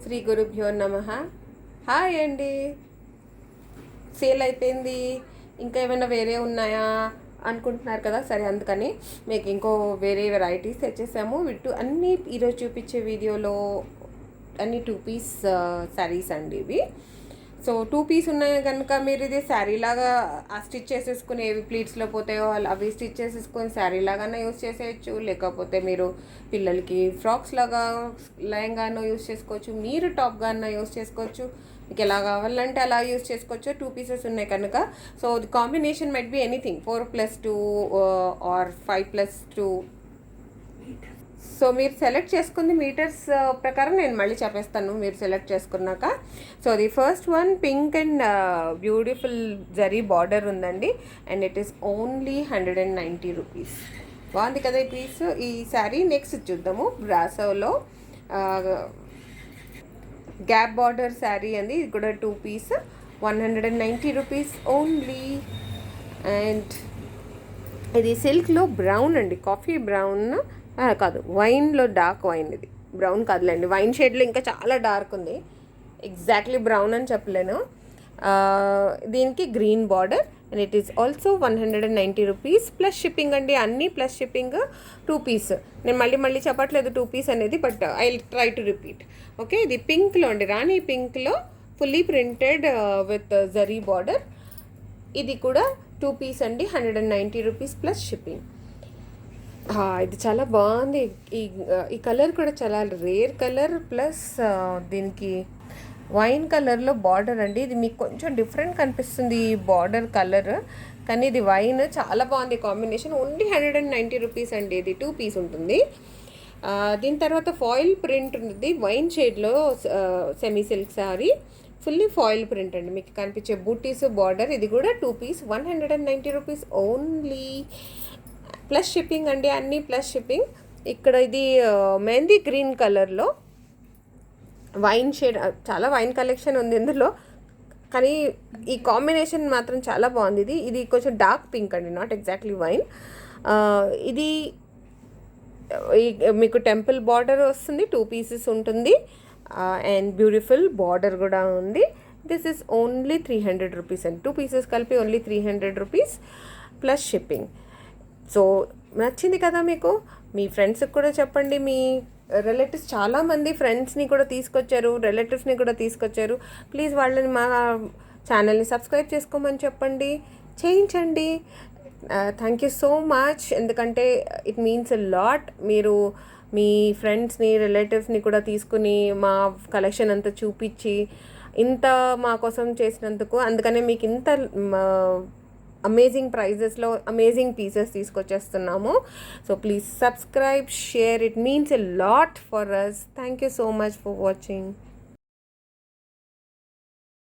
శ్రీ గురుభ్యో నమః. హాయ్ అండి. సేల్ అయిపోయింది, ఇంకా ఏమైనా వేరే ఉన్నాయా అనుకుంటున్నారు కదా. సరే, అందుకని మీకు ఇంకో వేరే వెరైటీస్ తెచ్చేసాము. వీటి అన్నీ ఈరోజు చూపించే వీడియోలో అన్ని 2 పీస్ శారీస్ అండి ఇవి. సో 2 పీస్ ఉన్నాయి కనుక మీరు ఇది శారీ లాగా స్టిచ్ చేసేసుకుని ఏవి ప్లీట్స్లో పోతాయో అవి స్టిచ్ చేసేసుకొని శారీ లాగానే యూస్ చేసేయచ్చు. లేకపోతే మీరు పిల్లలకి ఫ్రాక్స్ లాగా లెహంగానో యూస్ చేసుకోవచ్చు, మీరు టాప్గానో యూస్ చేసుకోవచ్చు. మీకు ఎలా కావాలంటే అలా యూస్ చేసుకోవచ్చు. 2 పీసెస్ ఉన్నాయి కనుక so the combination might be anything 4+2 or 5+2. So మీరు సెలెక్ట్ చేసుకుంది మీటర్స్ ప్రకారం నేను మళ్ళీ చెప్పేస్తాను మీరు సెలెక్ట్ చేసుకున్నాక. So the first one pink and beautiful zari border ఉందండి. And it is only 190 rupees. బాగుంది కదా ఈ పీస్, ఈ శారీ. నెక్స్ట్ చూద్దాము. బ్రాసోలో గ్యాప్ బార్డర్ శారీ అండి. ఇది కూడా 2 పీస్, 190 రూపీస్ ఓన్లీ. అండ్ ఇది సిల్క్లో బ్రౌన్ అండి, కాఫీ బ్రౌన్ కాదు, వైన్లో డార్క్ వైన్. ఇది బ్రౌన్ కాదులేండి, వైన్ షేడ్లో ఇంకా చాలా డార్క్ ఉంది. ఎగ్జాక్ట్లీ బ్రౌన్ అని చెప్పలేను. దీనికి green border and it is also 190 rupees plus shipping అండి. అన్నీ ప్లస్ షిప్పింగ్. 2 పీస్. నేను మళ్ళీ చెప్పట్లేదు 2 పీస్ అనేది, but I try to repeat. Okay, ఇది పింక్లో అండి, రాణి పింక్లో fully printed with zari border. ఇది కూడా 2 పీస్ అండి, 190 రూపీస్ ప్లస్ షిప్పింగ్. ఇది చాలా బాగుంది. ఈ కలర్ కూడా చాలా రేర్ కలర్. ప్లస్ దీనికి వైన్ కలర్లో బార్డర్ అండి. ఇది మీకు కొంచెం డిఫరెంట్ కనిపిస్తుంది ఈ బార్డర్ కలర్, కానీ ఇది వైన్. చాలా బాగుంది కాంబినేషన్. ఓన్లీ 190 రూపీస్ అండి. ఇది 2 పీస్ ఉంటుంది. దీని తర్వాత ఫాయిల్ ప్రింట్ ఉంటుంది వైన్ షేడ్లో, semi silk sari, fully foil print అండి. మీకు కనిపించే బూటీస్ బార్డర్. ఇది కూడా 2 piece, 190 rupees only plus shipping అండి. అన్నీ ప్లస్ షిప్పింగ్. ఇక్కడ ఇది మెహందీ గ్రీన్ కలర్లో వైన్ షేడ్, చాలా వైన్ కలెక్షన్ ఉంది ఇందులో, కానీ ఈ కాంబినేషన్ మాత్రం చాలా బాగుంది. ఇది కొంచెం డార్క్ పింక్ అండి, నాట్ ఎగ్జాక్ట్లీ వైన్. ఇది మీకు టెంపుల్ బార్డర్ వస్తుంది, 2 పీసెస్ ఉంటుంది. అండ్ బ్యూటిఫుల్ బార్డర్ కూడా ఉంది. దిస్ ఈస్ ఓన్లీ 300 రూపీస్ అండి. 2 పీసెస్ కలిపి only 300 rupees plus shipping. So నచ్చింది కదా మీకు? మీ ఫ్రెండ్స్కి కూడా చెప్పండి. మీ రిలేటివ్స్, చాలామంది ఫ్రెండ్స్ని కూడా తీసుకొచ్చారు, రిలేటివ్స్ని కూడా తీసుకొచ్చారు. ప్లీజ్ వాళ్ళని మా ఛానల్ని సబ్స్క్రైబ్ చేసుకోమని చెప్పండి, చేయించండి. Thank you so much. ఎందుకంటే ఇట్ మీన్స్ ఎ లాట్. మీరు మీ ఫ్రెండ్స్ని, రిలేటివ్స్ని కూడా తీసుకుని మా కలెక్షన్ అంతా చూపించి ఇంత మా కోసం చేసినందుకు, అందుకనే మీకు ఇంత అమేజింగ్ ప్రైజెస్లో అమేజింగ్ పీసెస్ తీసుకొచ్చేస్తున్నాము. So please subscribe, share. It means a lot for us. Thank you so much for watching.